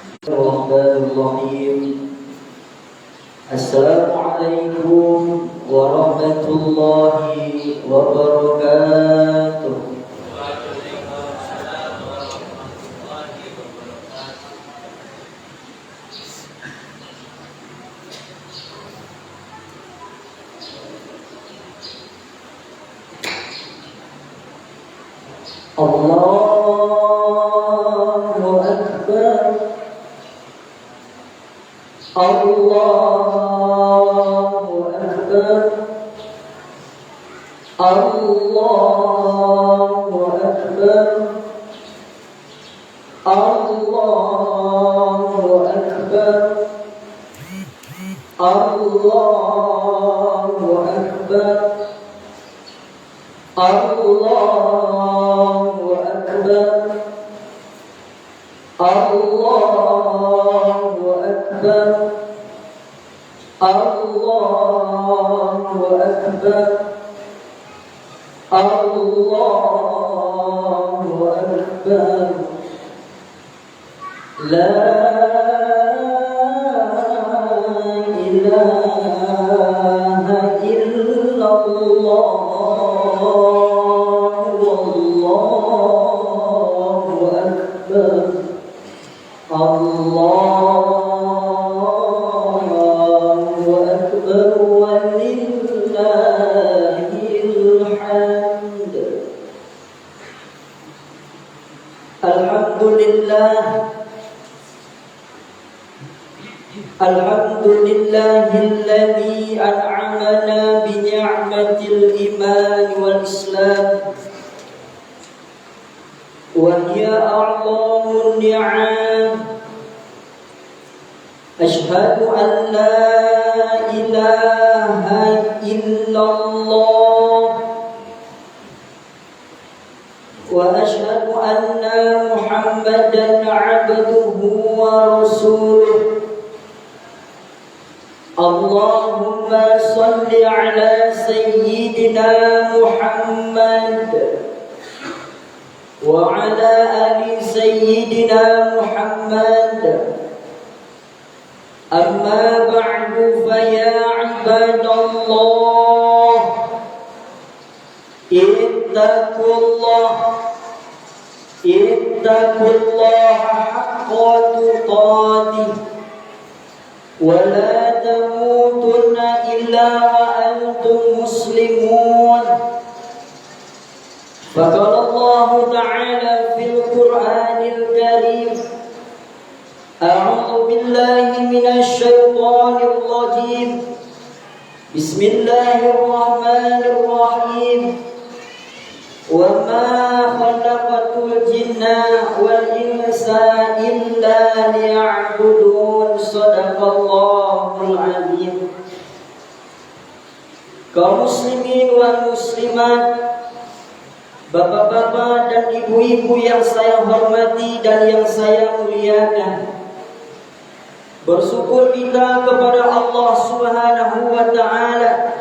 Bismillahirrahmanirrahim. Assalamualaikum warahmatullahi wabarakatuh. Allahu Akbar. Allahu Akbar. Allahu Akbar. Allahu Akbar. Allahu Akbar. Allahu Akbar. Allahu Akbar. Allahu Akbar. Allahu Akbar. La ilaha illallah. Wallahu Akbar. Allahu Akbar walillahil hamd. Alhamdulillah. Alhamdulillahilladzi an'amana bi ni'matil iman wal islam. وهي أعظم النعم. أشهد أن لا إله إلا الله وأشهد أن محمدا عبده ورسوله. اللهم صل على سيدنا محمد وعلى آل سيدنا محمد. أما بعد فيا عباد الله اتقوا الله حق تقاته ولا تموتن إلا وأنتم مسلمون. فقال الله تعالى في القرآن الكريم: أعوذ بالله من الشيطان الرجيم. بسم الله الرحمن الرحيم. وما خلقت الجن والإنس إلا ليعبدون. صدق الله العظيم. Kaum muslimin wal muslimat, bapak-bapak dan ibu-ibu yang saya hormati dan yang saya muliakan, bersyukur kita kepada Allah Subhanahu wa ta'ala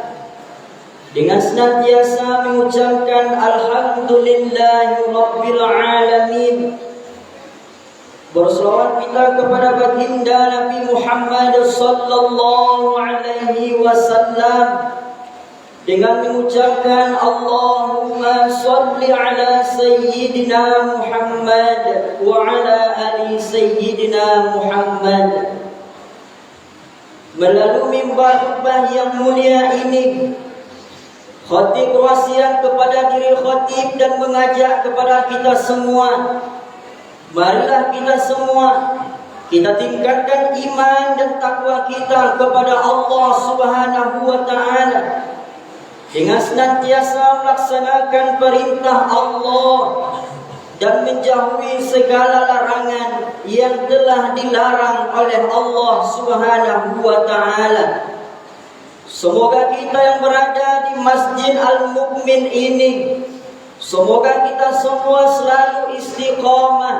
dengan senantiasa mengucapkan alhamdulillahi rabbil alamin. Berselawat kita kepada baginda Nabi Muhammad sallallahu alaihi wasallam dengan mengucapkan Allahumma sholli ala sayyidina Muhammad wa ala ali sayyidina Muhammad. Melalui mimbar khutbah yang mulia ini, khatib wasiat kepada diri khatib dan mengajak kepada kita semua, marilah kita semua kita tingkatkan iman dan takwa kita kepada Allah Subhanahu wa ta'ala dengan senantiasa melaksanakan perintah Allah dan menjauhi segala larangan yang telah dilarang oleh Allah Subhanahu wa ta'ala. Semoga kita yang berada di Masjid Al-Mukmin ini, semoga kita semua selalu istiqamah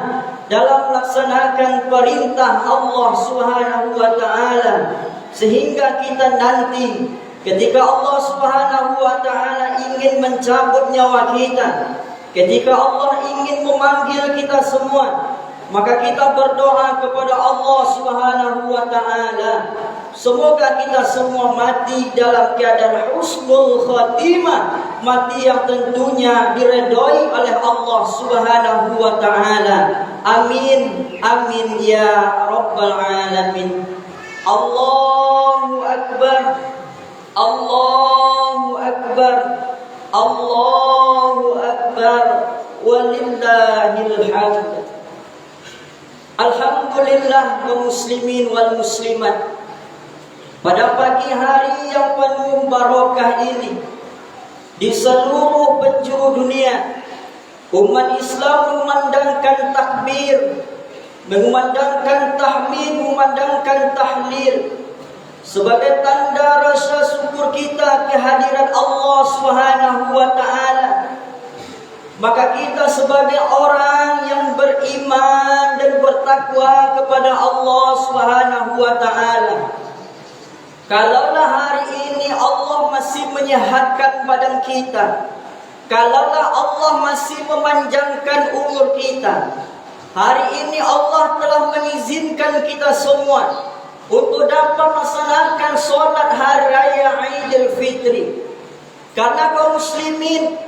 dalam melaksanakan perintah Allah Subhanahu wa ta'ala, sehingga kita nanti ketika Allah Subhanahu wa ta'ala ingin mencabut nyawa kita, ketika Allah ingin memanggil kita semua, Maka kita berdoa kepada Allah Subhanahu wa taala, semoga kita semua mati dalam keadaan husnul khatimah, mati yang tentunya diredai oleh Allah Subhanahu wa taala. Amin, amin ya rabbal alamin. Allahu akbar, Allahu akbar, Allahu akbar, walillahil hamd. Alhamdulillah kaum muslimin wal muslimat, pada pagi hari yang penuh barakah ini, di seluruh penjuru dunia, umat Islam memandangkan takbir, memandangkan tahmid, memandangkan tahlil sebagai tanda rasa syukur kita kehadiran Allah Subhanahu wa taala. Maka kita sebagai orang yang beriman dan bertakwa kepada Allah Subhanahu wa taala, kalaulah hari ini Allah masih menyehatkan badan kita, kalaulah Allah masih memanjangkan umur kita, hari ini Allah telah mengizinkan kita semua untuk dapat melaksanakan solat hari raya Idul Fitri. Karena kaum muslimin,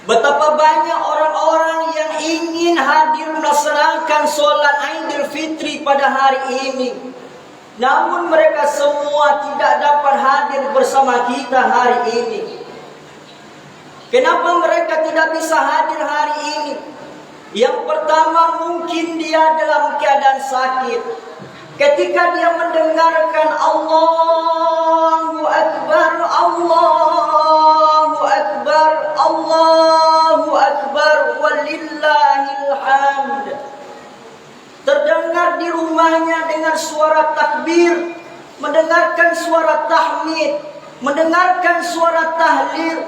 betapa banyak orang-orang yang ingin hadir melaksanakan solat Idul Fitri pada hari ini, namun mereka semua tidak dapat hadir bersama kita hari ini. Kenapa mereka tidak bisa hadir hari ini? Yang pertama, mungkin dia dalam keadaan sakit. Ketika dia mendengarkan Allahu Akbar, Allahu Akbar, Allahu Akbar, walillahil hamd, terdengar di rumahnya dengan suara takbir, mendengarkan suara tahmid, mendengarkan suara tahlil,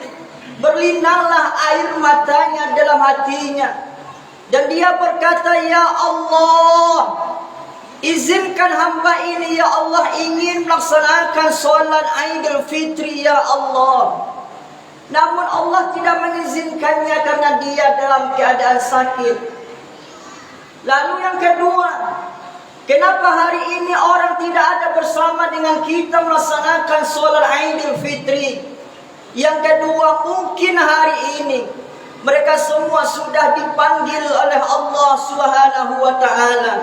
berlinanglah air matanya dalam hatinya, dan dia berkata, ya Allah, izinkan hamba ini ya Allah ingin melaksanakan solat Idul Fitri ya Allah. Namun Allah tidak mengizinkannya karena dia dalam keadaan sakit. Lalu yang kedua, kenapa hari ini orang tidak ada bersama dengan kita melaksanakan solat Idul Fitri? Yang kedua, mungkin hari ini mereka semua sudah dipanggil oleh Allah Subhanahu wa taala.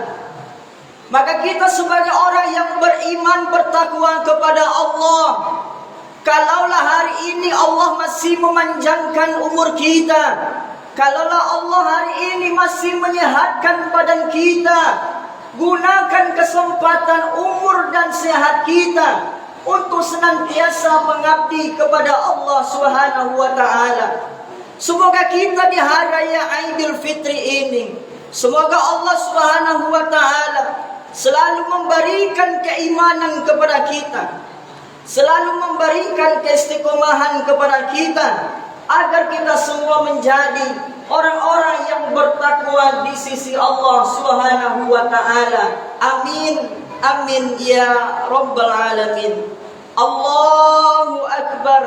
Maka kita sebagai orang yang beriman bertakwa kepada Allah, kalaulah hari ini Allah masih memanjangkan umur kita, kalaulah Allah hari ini masih menyehatkan badan kita, gunakan kesempatan umur dan sehat kita untuk senantiasa mengabdi kepada Allah Subhanahu wa taala. Semoga kita di hari raya Idul Fitri ini, semoga Allah Subhanahu wa taala selalu memberikan keimanan kepada kita, selalu memberikan keistiqomahan kepada kita, agar kita semua menjadi orang-orang yang bertakwa di sisi Allah Subhanahu wa taala. Amin, amin ya rabbal alamin. Allahu akbar,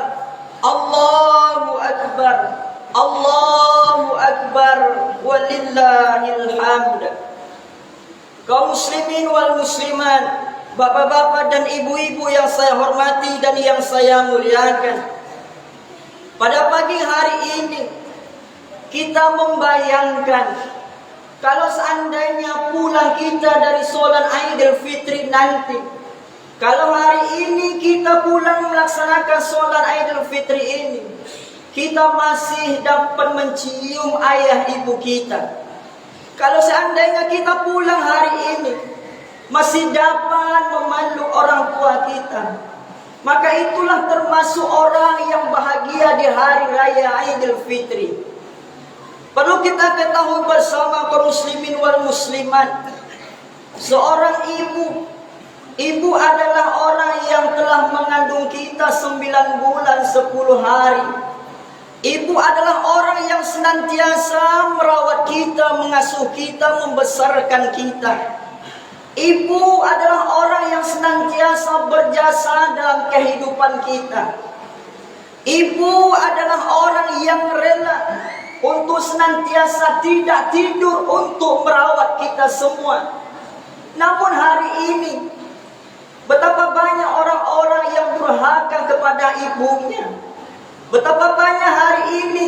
Allahu akbar, Allahu akbar, walillahil hamd. Kaum muslimin wal muslimat, bapak-bapak dan ibu-ibu yang saya hormati dan yang saya muliakan, pada pagi hari ini kita membayangkan kalau seandainya pulang kita dari solat Idul Fitri nanti, kalau hari ini kita pulang melaksanakan solat Idul Fitri ini, kita masih dapat mencium ayah ibu kita. Kalau seandainya kita pulang hari ini masih dapat memeluk orang tua kita, maka itulah termasuk orang yang bahagia di hari raya Idul Fitri. Perlu kita ketahui bersama kaum muslimin wal muslimat, seorang ibu adalah orang yang telah mengandung kita 9 bulan 10 hari. Ibu adalah orang yang senantiasa merawat kita, mengasuh kita, membesarkan kita. Ibu adalah orang yang senantiasa berjasa dalam kehidupan kita. Ibu adalah orang yang rela untuk senantiasa tidak tidur untuk merawat kita semua. Namun hari ini, betapa banyak orang-orang yang durhaka kepada ibunya. Betapa banyak hari ini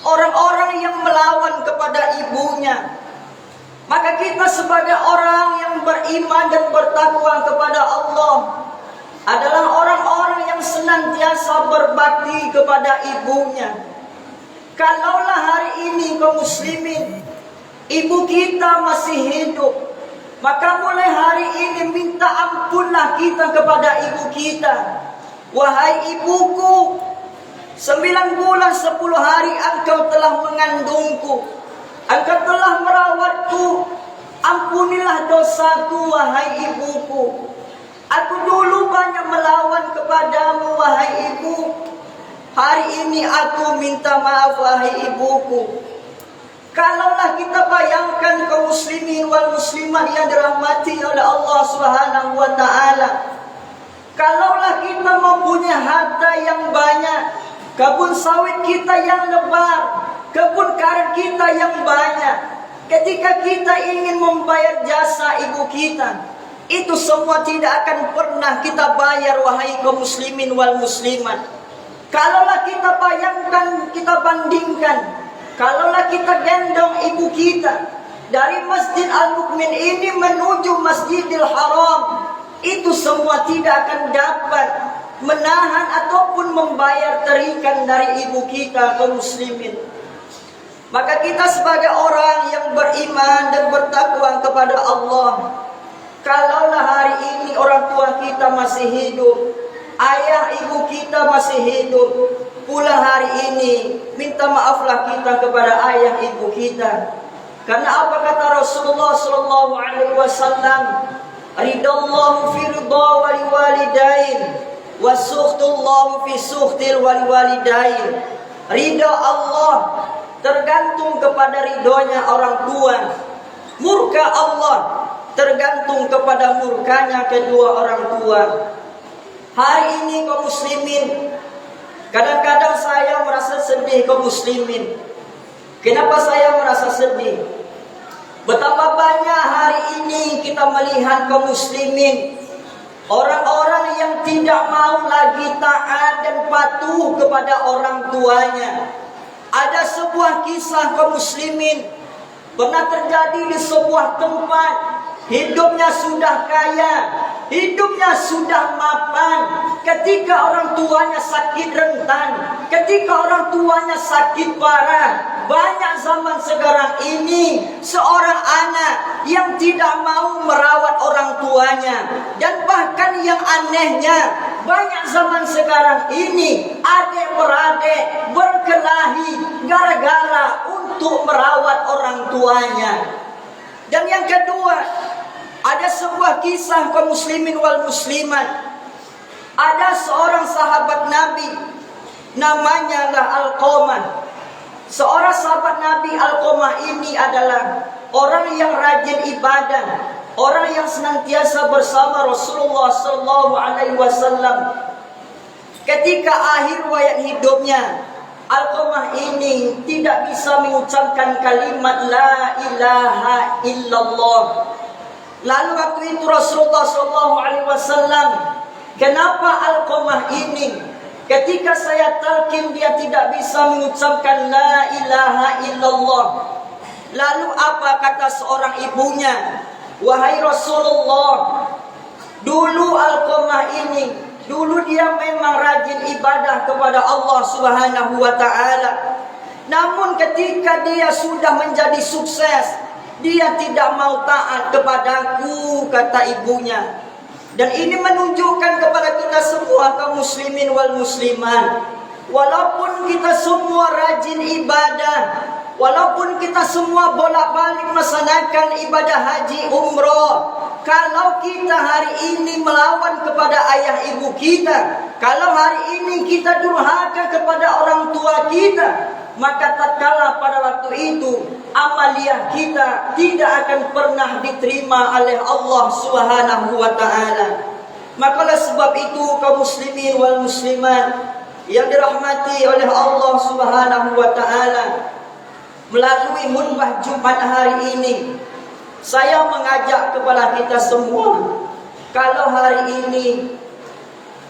orang-orang yang melawan kepada ibunya. Maka kita sebagai orang yang beriman dan bertakwa kepada Allah adalah orang-orang yang senantiasa berbakti kepada ibunya. Kalaulah hari ini kaum muslimin, ibu kita masih hidup, maka mulai hari ini minta ampunlah kita kepada ibu kita. Wahai ibuku, 9 bulan 10 hari engkau telah mengandungku, engkau telah merawatku. Ampunilah dosaku wahai ibuku. Aku dulu banyak melawan kepadamu wahai ibu. Hari ini aku minta maaf wahai ibuku. Kalaulah kita bayangkan kaum muslimin wal muslimat yang dirahmati oleh Allah Subhanahu wa taala, kalaulah kita mempunyai harta yang banyak, kebun sawit kita yang lebar, kebun karet kita yang banyak, ketika kita ingin membayar jasa ibu kita, itu semua tidak akan pernah kita bayar wahai kaum muslimin wal muslimat. Kalaulah kita bayangkan, kita bandingkan, kalaulah kita gendong ibu kita dari Masjid Al-Mukmin ini menuju Masjidil Haram, itu semua tidak akan dapat menahan ataupun membayar terikan dari ibu kita kaum muslimin. Maka kita sebagai orang yang beriman dan bertakwa kepada Allah, kalaulah hari ini orang tua kita masih hidup, ayah ibu kita masih hidup, pula hari ini minta maaflah kita kepada ayah ibu kita. Karena apa kata Rasulullah sallallahu alaihi wasallam? Ridallahu fi ridha wal walidain wa sukhtullahu fi sukhtil wal walidain. Ridha Allah tergantung kepada ridhonya orang tua. Murka Allah tergantung kepada murkanya kedua orang tua. Hari ini kaum muslimin, kadang-kadang saya merasa sedih kaum muslimin. Kenapa saya merasa sedih? Betapa banyak hari ini kita melihat kaum muslimin, orang-orang yang tidak mau lagi taat dan patuh kepada orang tuanya. Ada sebuah kisah kaum muslimin pernah terjadi di sebuah tempat. Hidupnya sudah kaya, hidupnya sudah mapan, ketika orang tuanya sakit rentan, ketika orang tuanya sakit parah. Banyak zaman sekarang ini seorang anak yang tidak mau merawat orang tuanya. Dan bahkan yang anehnya, banyak zaman sekarang ini adik-beradik berkelahi gara-gara untuk merawat orang tuanya. Dan yang kedua, ada sebuah kisah kaum muslimin wal muslimat. Ada seorang sahabat Nabi, namanya Alqamah. Seorang sahabat Nabi Alqamah ini adalah orang yang rajin ibadah, orang yang senantiasa bersama Rasulullah sallallahu alaihi wasallam. Ketika akhir hayat hidupnya, Alqamah ini tidak bisa mengucapkan kalimat la ilaha illallah. Lalu waktu itu Rasulullah sallallahu alaihi wasallam, kenapa Alqamah ini ketika saya talqin dia tidak bisa mengucapkan la ilaha illallah? Lalu apa kata seorang ibunya? Wahai Rasulullah, dulu Alqamah ini, dulu dia memang rajin ibadah kepada Allah Subhanahu wa taala. Namun ketika dia sudah menjadi sukses, dia tidak mau taat kepadaku, kata ibunya. Dan ini menunjukkan kepada kita semua kaum muslimin wal muslimat, walaupun kita semua rajin ibadah, walaupun kita semua bolak-balik melaksanakan ibadah haji umrah, kalau kita hari ini melawan kepada ayah ibu kita, kalau hari ini kita durhaka kepada orang tua kita, maka tatkala pada waktu itu amaliyah kita tidak akan pernah diterima oleh Allah Subhanahu wa taala. Maka oleh sebab itu kaum muslimin wal muslimat yang dirahmati oleh Allah Subhanahu wa taala, melalui khutbah Jumat hari ini, saya mengajak kepada kita semua, kalau hari ini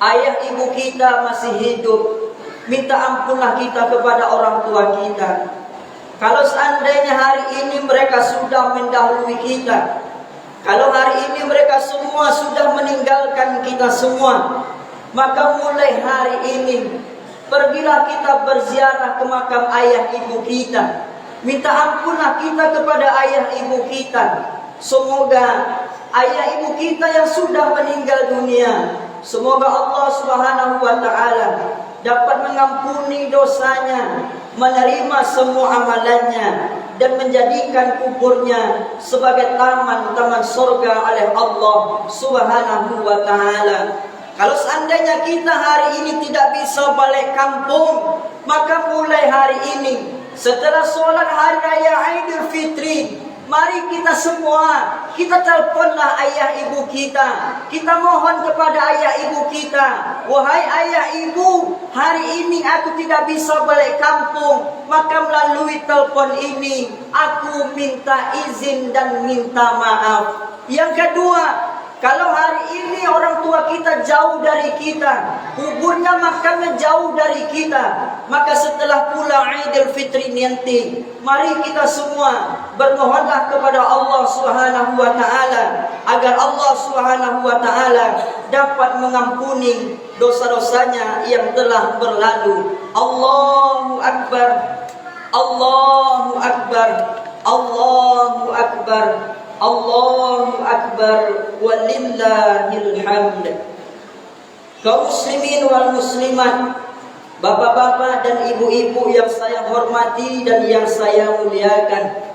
ayah ibu kita masih hidup, minta ampunlah kita kepada orang tua kita. Kalau seandainya hari ini mereka sudah mendahului kita, kalau hari ini mereka semua sudah meninggalkan kita semua, maka mulai hari ini pergilah kita berziarah ke makam ayah ibu kita. Minta ampunlah kita kepada ayah ibu kita. Semoga ayah ibu kita yang sudah meninggal dunia, semoga Allah Subhanahu wa taala dapat mengampuni dosanya, menerima semua amalannya, dan menjadikan kuburnya sebagai taman-taman surga oleh Allah Subhanahu wa taala. Kalau seandainya kita hari ini tidak bisa balik kampung, maka mulai hari ini setelah sholat hari raya Aidil Fitri, mari kita semua, kita teleponlah ayah ibu kita. Kita mohon kepada ayah ibu kita, wahai ayah ibu, hari ini aku tidak bisa balik kampung, maka melalui telepon ini aku minta izin dan minta maaf. Yang kedua, kalau hari ini orang tua kita jauh dari kita, kuburnya makamnya jauh dari kita, maka setelah pulang Aidil Fitri nanti, mari kita semua bermohonlah kepada Allah Subhanahu wa taala agar Allah Subhanahu wa taala dapat mengampuni dosa-dosanya yang telah berlalu. Allahu akbar. Allahu akbar. Allahu akbar. Allahu akbar walillahil hamd. Kaum muslimin wal muslimat, bapak-bapak dan ibu-ibu yang saya hormati dan yang saya muliakan,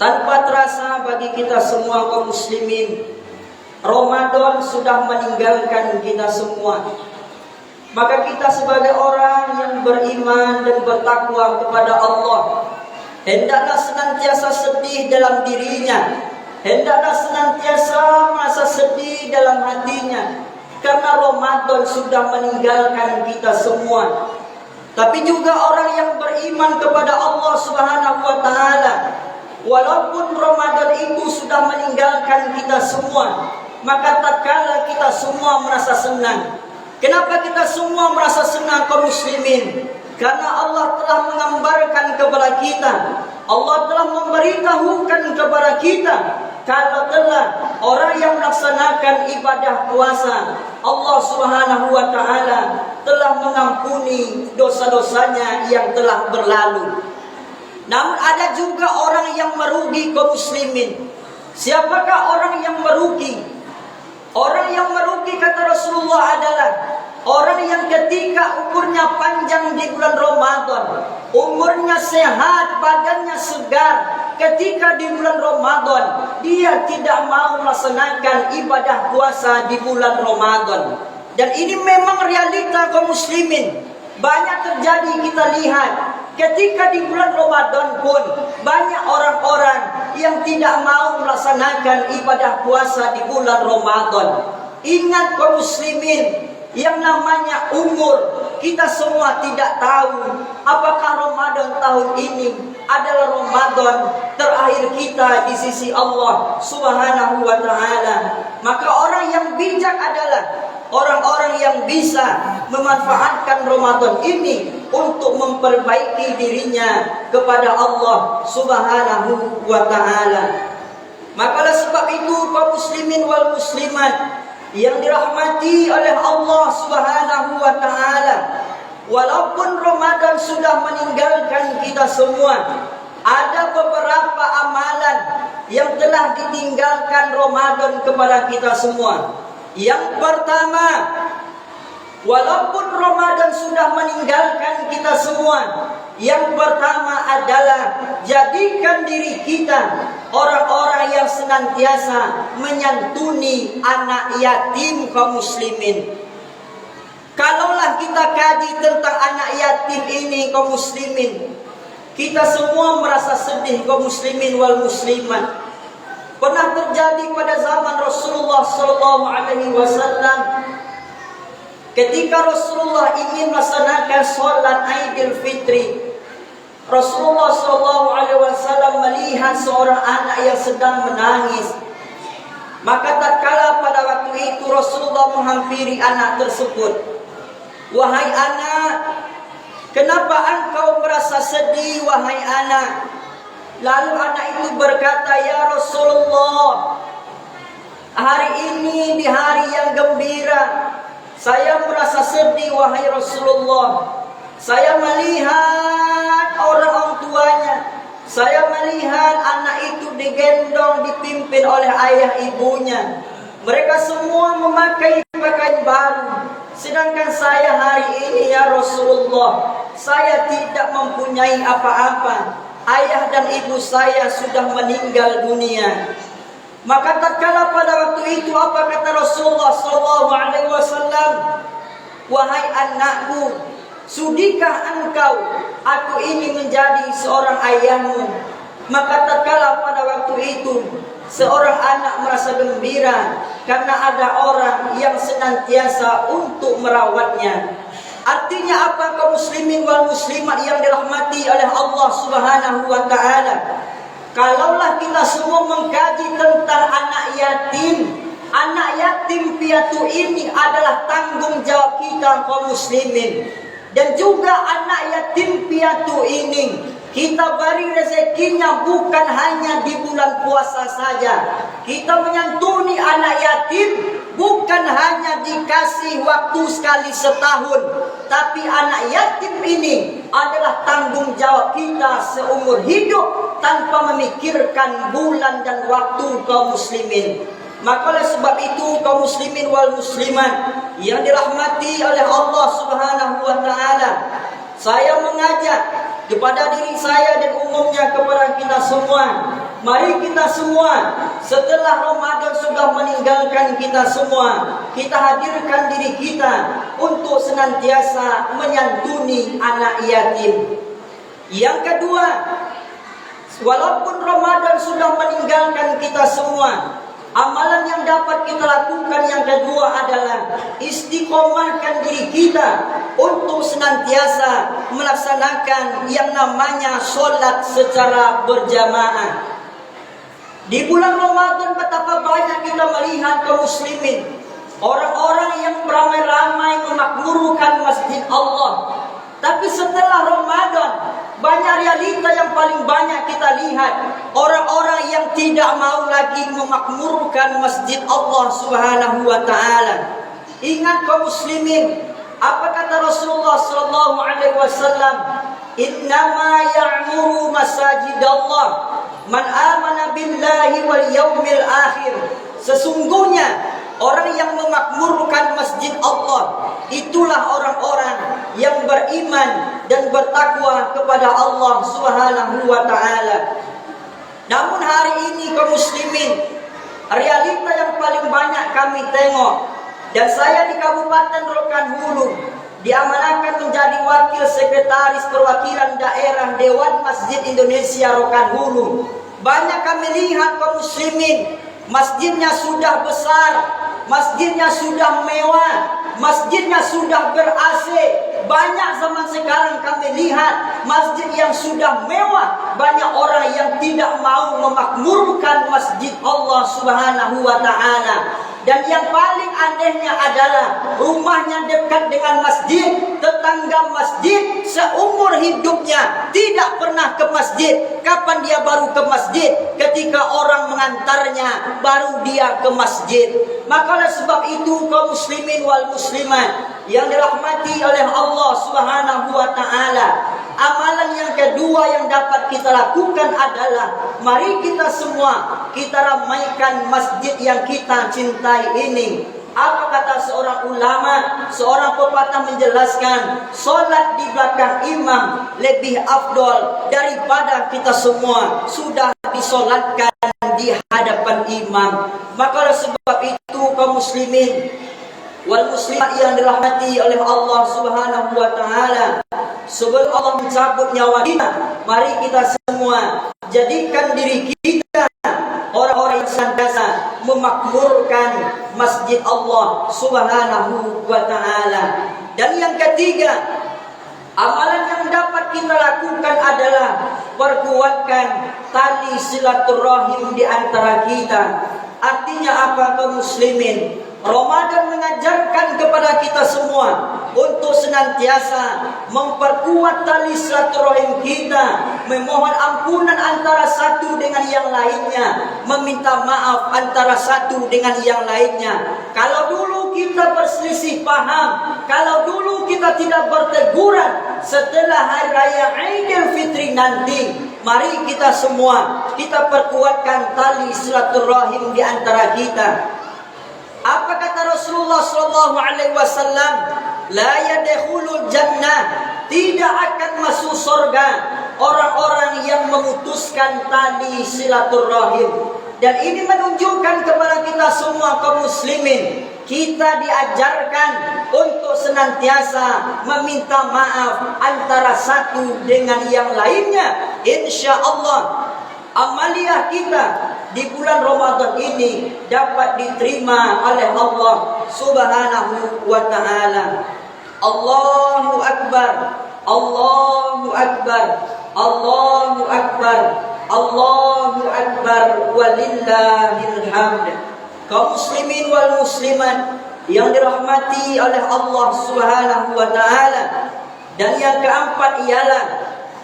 tanpa terasa bagi kita semua kaum muslimin, Ramadan sudah meninggalkan kita semua. Maka kita sebagai orang yang beriman dan bertakwa kepada Allah, hendaklah senantiasa sedih dalam dirinya, hendaklah senantiasa merasa sedih dalam hatinya, karena Ramadan sudah meninggalkan kita semua. Tapi juga orang yang beriman kepada Allah Subhanahu wa taala, walaupun Ramadan itu sudah meninggalkan kita semua, maka tatkala kita semua merasa senang. Kenapa kita semua merasa senang kaum muslimin? Karena Allah telah mengambarkan kepada kita, Allah telah memberitahukan kepada kita, kalau telah orang yang melaksanakan ibadah puasa, Allah Subhanahu wa taala telah mengampuni dosa-dosanya yang telah berlalu. Namun ada juga orang yang merugi kaum muslimin. Siapakah orang yang merugi? Orang yang merugi kata Rasulullah adalah orang yang ketika umurnya panjang di bulan Ramadan, umurnya sehat, badannya segar, ketika di bulan Ramadan dia tidak mau melaksanakan ibadah puasa di bulan Ramadan. Dan ini memang realita kaum muslimin. Banyak terjadi kita lihat, ketika di bulan Ramadan pun banyak orang-orang yang tidak mau melaksanakan ibadah puasa di bulan Ramadan. Ingat kaum muslimin, yang namanya umur, kita semua tidak tahu apakah Ramadan tahun ini adalah Ramadan terakhir kita di sisi Allah Subhanahu wa taala. Maka orang yang bijak adalah orang-orang yang bisa memanfaatkan Ramadan ini untuk memperbaiki dirinya kepada Allah Subhanahu wa taala. Maka oleh sebab itu kaum muslimin wal muslimat yang dirahmati oleh Allah Subhanahu wa taala, walaupun Ramadan sudah meninggalkan kita semua, ada beberapa amalan yang telah ditinggalkan Ramadan kepada kita semua. Yang pertama, walaupun Ramadan sudah meninggalkan kita semua, yang pertama adalah jadikan diri kita orang-orang yang senantiasa menyantuni anak yatim kaum muslimin. Kalaulah kita kaji tentang anak yatim ini kaum muslimin, kita semua merasa sedih kaum muslimin wal muslimat. Pernah terjadi pada zaman Rasulullah sallallahu alaihi wasallam, ketika Rasulullah ingin melaksanakan sholat Aidil Fitri, Rasulullah SAW melihat seorang anak yang sedang menangis. Maka tatkala pada waktu itu Rasulullah menghampiri anak tersebut. Wahai anak, kenapa engkau merasa sedih wahai anak? Lalu anak itu berkata, ya Rasulullah, hari ini di hari yang gembira, saya merasa sedih wahai Rasulullah. Saya melihat orang tuanya, saya melihat anak itu digendong, dipimpin oleh ayah ibunya. Mereka semua memakai pakaian baru. Sedangkan saya hari ini ya Rasulullah, saya tidak mempunyai apa-apa. Ayah dan ibu saya sudah meninggal dunia. Maka tatkala pada waktu itu apa kata Rasulullah SAW? Wahai anakku, sudikah engkau aku ini menjadi seorang ayahmu? Maka tatkala pada waktu itu seorang anak merasa gembira karena ada orang yang senantiasa untuk merawatnya. Artinya apa kaum muslimin wal muslimat yang dirahmati oleh Allah Subhanahu wa taala? Kalaulah kita semua mengkaji tentang anak yatim piatu ini adalah tanggung jawab kita kaum muslimin. Dan juga anak yatim piatu ini kita beri rezekinya bukan hanya di bulan puasa saja. Kita menyantuni anak yatim bukan hanya dikasih waktu sekali setahun, tapi anak yatim ini adalah tanggung jawab kita seumur hidup tanpa memikirkan bulan dan waktu kaum muslimin. Maka oleh sebab itu kaum muslimin wal muslimat yang dirahmati oleh Allah Subhanahu wa taala, saya mengajak kepada diri saya dan umumnya kepada kita semua, mari kita semua setelah Ramadan sudah meninggalkan kita semua, kita hadirkan diri kita untuk senantiasa menyantuni anak yatim. Yang kedua, walaupun Ramadan sudah meninggalkan kita semua, amalan yang dapat kita lakukan yang kedua adalah istiqomahkan diri kita untuk senantiasa melaksanakan yang namanya sholat secara berjamaah. Di bulan Ramadan betapa banyak kita melihat kaum muslimin, orang-orang yang beramai-ramai memakmurkan masjid Allah. Tapi setelah Ramadan, banyak realita yang paling banyak kita lihat, orang-orang yang tidak mau lagi memakmurkan masjid Allah Subhanahu wa taala. Ingat kaum muslimin, apa kata Rasulullah sallallahu alaihi wasallam? Innama ya'muru masajidallah man amana billahi wal yaumil akhir. Sesungguhnya orang yang memakmurkan masjid Allah itulah orang-orang yang beriman dan bertakwa kepada Allah Subhanahu wa taala. Namun hari ini kaum muslimin, realita yang paling banyak kami tengok, dan saya di Kabupaten Rokan Hulu diamanahkan menjadi wakil sekretaris perwakilan daerah Dewan Masjid Indonesia Rokan Hulu. Banyak kami lihat kaum muslimin, masjidnya sudah besar, masjidnya sudah mewah, masjidnya sudah ber-AC. Banyak zaman sekarang kami lihat masjid yang sudah mewah, banyak orang yang tidak mau memakmurkan masjid Allah Subhanahu wa taala. Dan yang paling anehnya adalah rumahnya dekat dengan masjid, tetangga masjid seumur hidupnya tidak pernah ke masjid. Kapan dia baru ke masjid? Ketika orang mengantarnya baru dia ke masjid. Maka oleh sebab itu kaum muslimin wal muslimat yang dirahmati oleh Allah Subhanahu wa taala, amalan yang kedua yang dapat kita lakukan adalah mari kita semua kita ramaikan masjid yang kita cintai ini. Apa kata seorang ulama, seorang pepatah menjelaskan, solat di belakang imam lebih afdol daripada kita semua sudah disolatkan di hadapan imam. Maka oleh sebab itu kaum muslimin wal muslimat yang dirahmati oleh Allah Subhanahu wa taala, sebelum Allah mencabut nyawa kita, mari kita semua jadikan diri kita orang-orang yang senantiasa memakmurkan masjid Allah Subhanahu wa taala. Dan yang ketiga, amalan yang dapat dapat kita lakukan adalah perkuatkan tali silaturahim di antara kita. Artinya apa, kaum muslimin? Ramadan mengajarkan kepada kita semua untuk senantiasa memperkuat tali silaturahim kita, memohon ampunan antara satu dengan yang lainnya, meminta maaf antara satu dengan yang lainnya. Kalau dulu kita berselisih paham, kalau dulu kita tidak berteguran, setelah hari raya Idul Fitri nanti, mari kita semua kita perkuatkan tali silaturahim di antara kita. Apa kata Rasulullah sallallahu alaihi wasallam? La yadkhulul jannah, tidak akan masuk surga orang-orang yang memutuskan tali silaturahim. Dan ini menunjukkan kepada kita semua kaum muslimin, kita diajarkan untuk senantiasa meminta maaf antara satu dengan yang lainnya. Insyaallah amaliyah kita di bulan Ramadan ini dapat diterima oleh Allah Subhanahu wa ta'ala. Allahu Akbar, Allahu Akbar, Allahu Akbar, Allahu Akbar, walillahil hamd. Kaum muslimin wal muslimat yang dirahmati oleh Allah Subhanahu wa ta'ala. Dan yang keempat ialah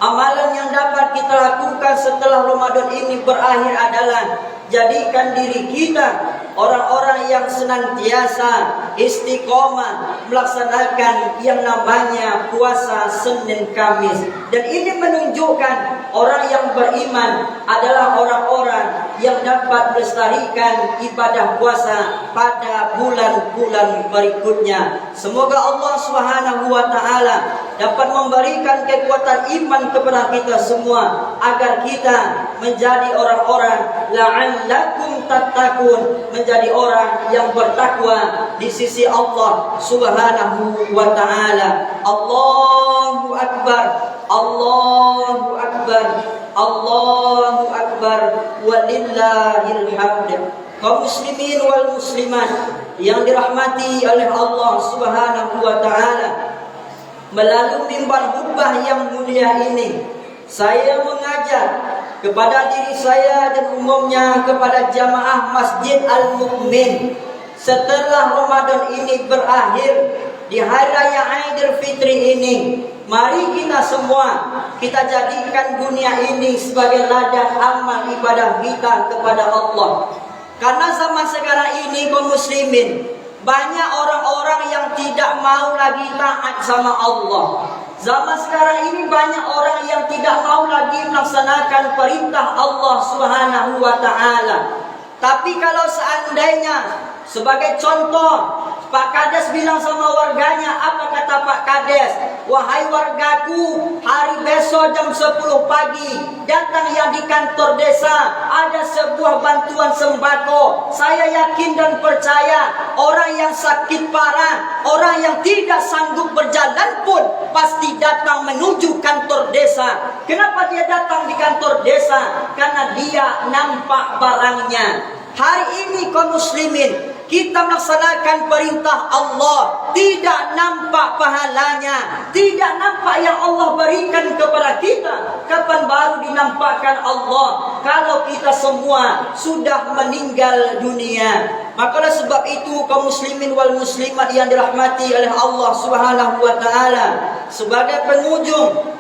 amalan yang dapat kita lakukan setelah Ramadan ini berakhir adalah jadikan diri kita orang-orang yang senantiasa istiqomah melaksanakan yang namanya puasa Senin Kamis. Dan ini menunjukkan orang yang beriman adalah orang-orang yang dapat melestarikan ibadah puasa pada bulan-bulan berikutnya. Semoga Allah Subhanahu wa ta'ala dapat memberikan kekuatan iman kepada kita semua agar kita menjadi orang-orang la'allakum tattaqun, menjadi orang yang bertakwa di sisi Allah Subhanahu wa ta'ala. Allahu Akbar, Allahu Akbar, Allahu Akbar, walillahil hamd. Kaum muslimin wal muslimat yang dirahmati oleh Allah Subhanahu wa ta'ala, melalui mimbar khutbah yang mulia ini, saya mengajak kepada diri saya dan umumnya kepada jamaah Masjid Al-Mukmin, setelah Ramadan ini berakhir di hari raya Idul Fitri ini, mari kita semua kita jadikan dunia ini sebagai ladang amal ibadah kita kepada Allah. Karena zaman sekarang ini kaum muslimin, banyak orang-orang yang tidak mau lagi taat sama Allah. Zaman sekarang ini banyak orang yang tidak mau lagi melaksanakan perintah Allah Subhanahu wa ta'ala. Tapi kalau seandainya, sebagai contoh, Pak Kades bilang sama warganya, apa kata Pak Kades? Wahai wargaku, hari besok jam 10 pagi, datang yang di kantor desa, ada sebuah bantuan sembako. Saya yakin dan percaya, orang yang sakit parah, orang yang tidak sanggup berjalan pun, pasti datang menuju kantor desa. Kenapa dia datang di kantor desa? Karena dia nampak barangnya. Hari ini kaum muslimin, kita melaksanakan perintah Allah, tidak nampak pahalanya, tidak nampak yang Allah berikan kepada kita. Kapan baru dinampakkan Allah? Kalau kita semua sudah meninggal dunia. Maka oleh sebab itu kaum muslimin wal muslimat yang dirahmati oleh Allah Subhanahu wa ta'ala, sebagai penghujung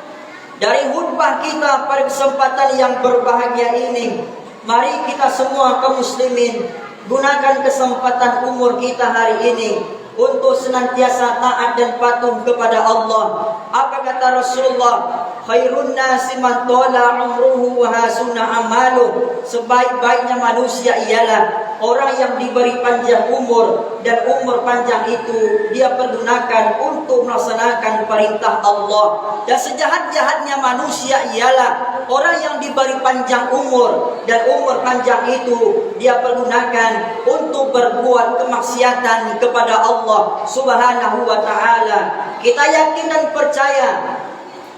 dari khutbah kita pada kesempatan yang berbahagia ini, mari kita semua kaum muslimin gunakan kesempatan umur kita hari ini untuk senantiasa taat dan patuh kepada Allah. Apa kata Rasulullah? Khairun nasi man tala umruhu wa hasuna amaluh. Sebaik-baiknya manusia ialah orang yang diberi panjang umur, dan umur panjang itu dia pergunakan untuk melaksanakan perintah Allah. Dan sejahat-jahatnya manusia ialah orang yang diberi panjang umur, dan umur panjang itu dia pergunakan untuk berbuat kemaksiatan kepada Allah Subhanahu wa ta'ala. Kita yakin dan percaya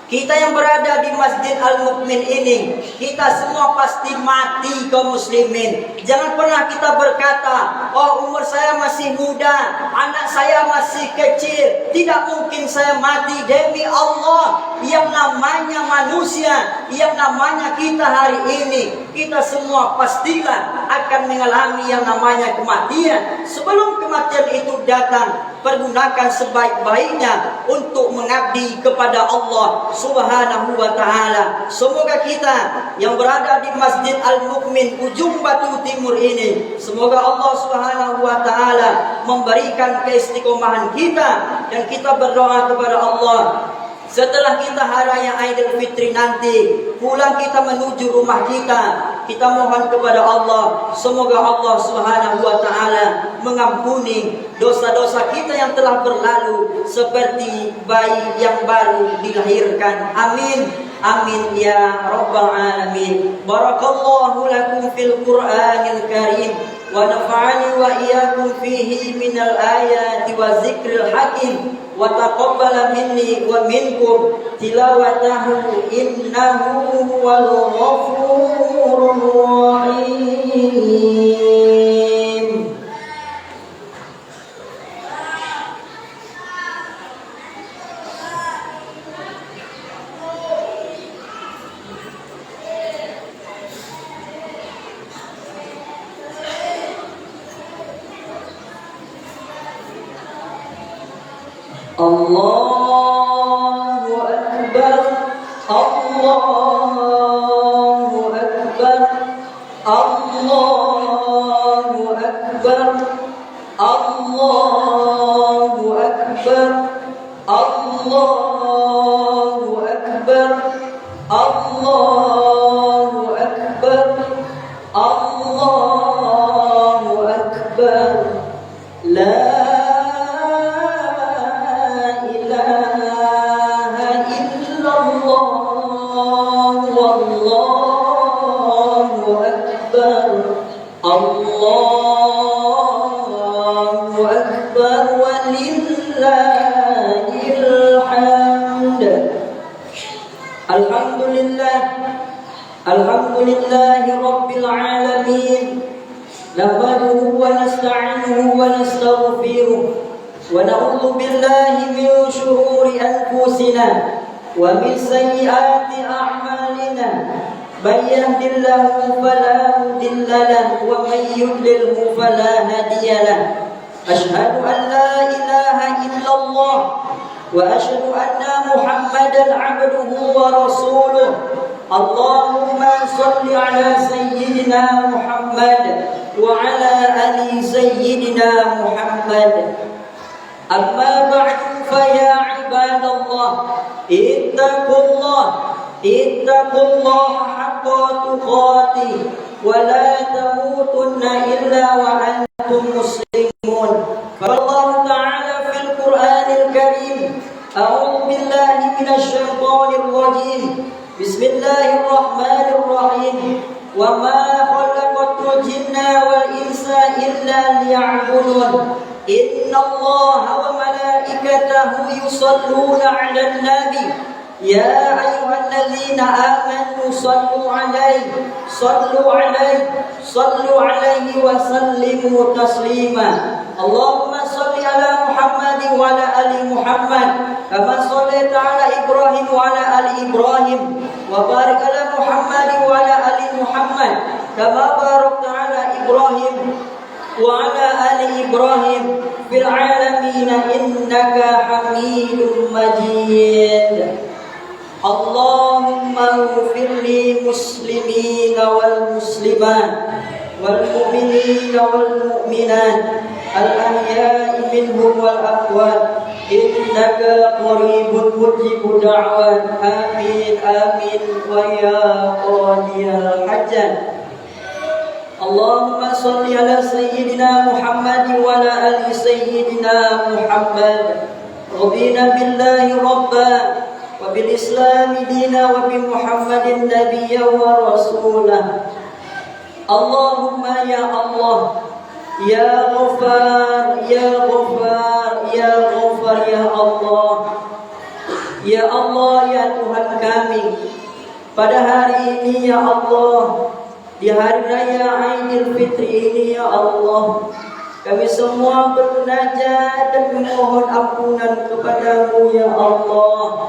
Kita yang berada di Masjid Al-Mukmin ini, kita semua pasti mati kaum muslimin. Jangan pernah kita berkata, oh umur saya masih muda, anak saya masih kecil, tidak mungkin saya mati. Demi Allah, yang namanya manusia, yang namanya kita hari ini, kita semua pastilah akan mengalami yang namanya kematian. Sebelum kematian itu datang, pergunakan sebaik-baiknya untuk mengabdi kepada Allah Subhanahu wa ta'ala. Semoga kita yang berada di Masjid Al-Mukmin ujung Batu Timur ini, semoga Allah Subhanahu wa ta'ala memberikan keistiqomahan kita, dan kita berdoa kepada Allah setelah kita hari raya Aidil Fitri nanti, pulang kita menuju rumah kita mohon kepada Allah, semoga Allah Subhanahu wa ta'ala mengampuni dosa-dosa kita yang telah berlalu, seperti bayi yang baru dilahirkan. Amin, amin ya rabbal alamin. Barakallahu lakum fil Qur'anil karim, wa nafa'ani wa iyyakum fihi minal ayati wa zikril hakim, wa taqabbala minni wa minkum tilawatahu innahu huwal ghafurur rahim. Allahu Akbar, Allahu Akbar, Allahu Akbar, Allahu Akbar, Allahu Akbar, Allahu Akbar, Allahu Akbar. La Allahu Akbar walillahil hamd. Alhamdulillah, alhamdulillahi rabbil alamin. Nahmaduhu wa nasta'inuhu wa nastaghfiruh wa na'udzu billahi min shururi anfusina wa min sayyiati a'malina. من يهد الله فلا مضل له ومن يضلله فلا هادي له. أشهد أن لا إله إلا الله وأشهد أن محمدا عبده ورسوله. اللهم صل على سيدنا محمد وعلى آل سيدنا محمد. أما بعد فيا عباد الله اتقوا الله حق تقاته ولا تموتن إلا وأنتم مسلمون. فالله تعالى في القرآن الكريم: أعوذ بالله من الشيطان الرجيم، بسم الله الرحمن الرحيم، وما خلقت الجن والإنس إلا ليعبدون إن الله وملائكته يصلون على النبي يا أيها الذين آمنوا صلوا عليه وسلموا تسليما. اللهم صل على محمد وعلى آل محمد كما صليت على إبراهيم وعلى آل إبراهيم وبارك على محمد وعلى آل محمد كما باركت على إبراهيم وعلى آل إبراهيم في العالمين إنك حميد مجيد. اللهم اغفر للمسلمين والمسلمات والمؤمنين والمؤمنات الأحياء منهم والأموات إنك قريب مجيب دعوات. آمين آمين ويا قاضي الحاجات. اللهم صل على سيدنا محمد وعلى آل سيدنا محمد. رضينا بالله ربا وبالإسلام دينا وبمحمد نبيا ورسولا. اللهم يا الله يا غفار يا غفار يا غفار يا الله Ya Allah, ya Tuhan kami, pada hari ini ya Allah, di hari raya Aidil Fitri ini ya Allah, kami semua bermunajat dan memohon ampunan kepadamu ya Allah.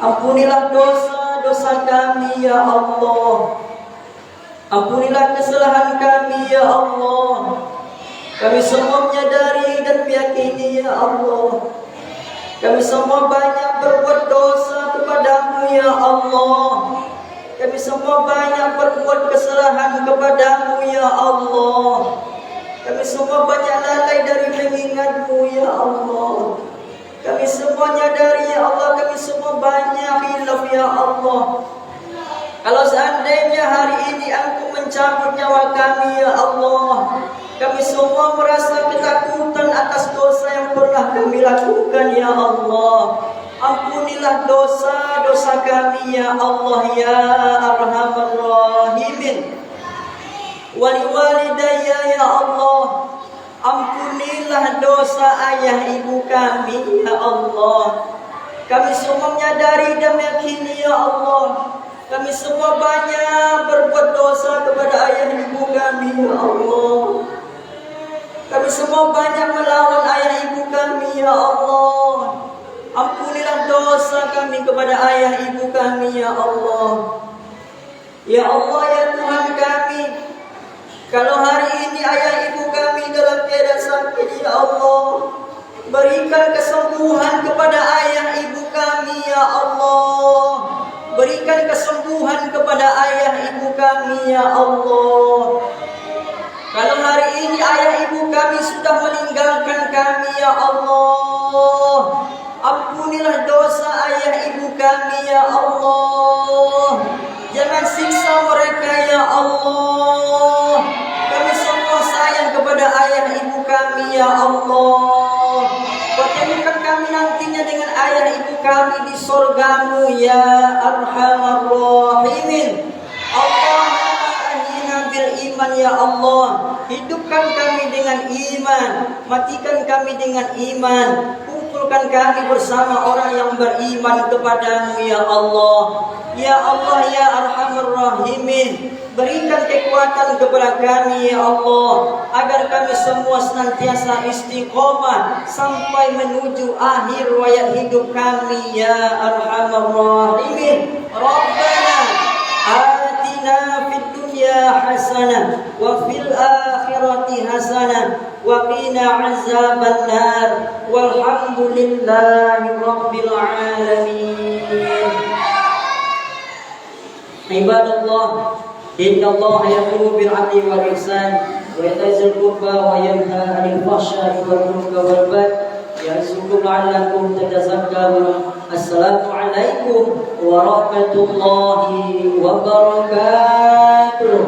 Ampunilah dosa-dosa kami ya Allah. Ampunilah kesalahan kami ya Allah. Kami semua menyadari dan meyakini ya Allah, kami semua banyak berbuat dosa kepadamu ya Allah. Kami semua banyak berbuat kesalahan kepadamu ya Allah. Kami semua banyak lalai dari mengingatmu ya Allah. Kami semua nyadari ya Allah, kami semua banyak hilaf ya Allah. Kalau seandainya hari ini Engkau mencabut nyawa kami ya Allah, kami semua merasa ketakutan atas dosa yang pernah kami lakukan ya Allah. Ampunilah dosa-dosa kami ya Allah ya Arhamar Rahimin. Wali-walidayya ya Allah, ampunilah dosa ayah ibu kami ya Allah. Kami semua menyadari dan meyakini ya Allah, kami semua banyak berbuat dosa kepada ayah ibu kami ya Allah. Kami semua banyak melawan ayah ibu kami ya Allah. Ampunilah dosa kami kepada ayah ibu kami ya Allah. Ya Allah ya Tuhan kami, kalau hari ini ayah ibu kami dalam keadaan sakit ya Allah, berikan kesembuhan kepada ayah ibu kami ya Allah. Berikan kesembuhan kepada ayah ibu kami ya Allah. Kalau hari ini ayah ibu kami sudah meninggalkan kami ya Allah, ampunilah dosa ayah ibu kami ya Allah. Jangan siksa mereka ya Allah. Kami semua sayang kepada ayah ibu kami ya Allah. Pertemukan kami nantinya dengan ayah ibu kami di surgamu ya Arhamar Rahimin. Allahumma bil iman ya Allah. Hidupkan kami dengan iman, matikan kami dengan iman. Kumpulkan kami bersama orang yang beriman kepadamu ya Allah. Ya Allah ya Arhamar Rahimin, berikan kekuatan kepada kami ya Allah, agar kami semua senantiasa istiqomah sampai menuju akhir hayat hidup kami ya Arhamar Rahimin. Rabbana atina fid dunya hasanah wa fil akhirati hasanah wa qina azabannar walhamdulillahi rabbil alamin. Ibadallah, innallaha ya'muru bil 'adli wal ihsan wa ya'ti dzil qurba wa yanha 'anil fahsya'i wal munkari wal baghi ya'idzukum la'allakum tatadhakkarun. Assalamu alaikum warahmatullahi wabarakatuh.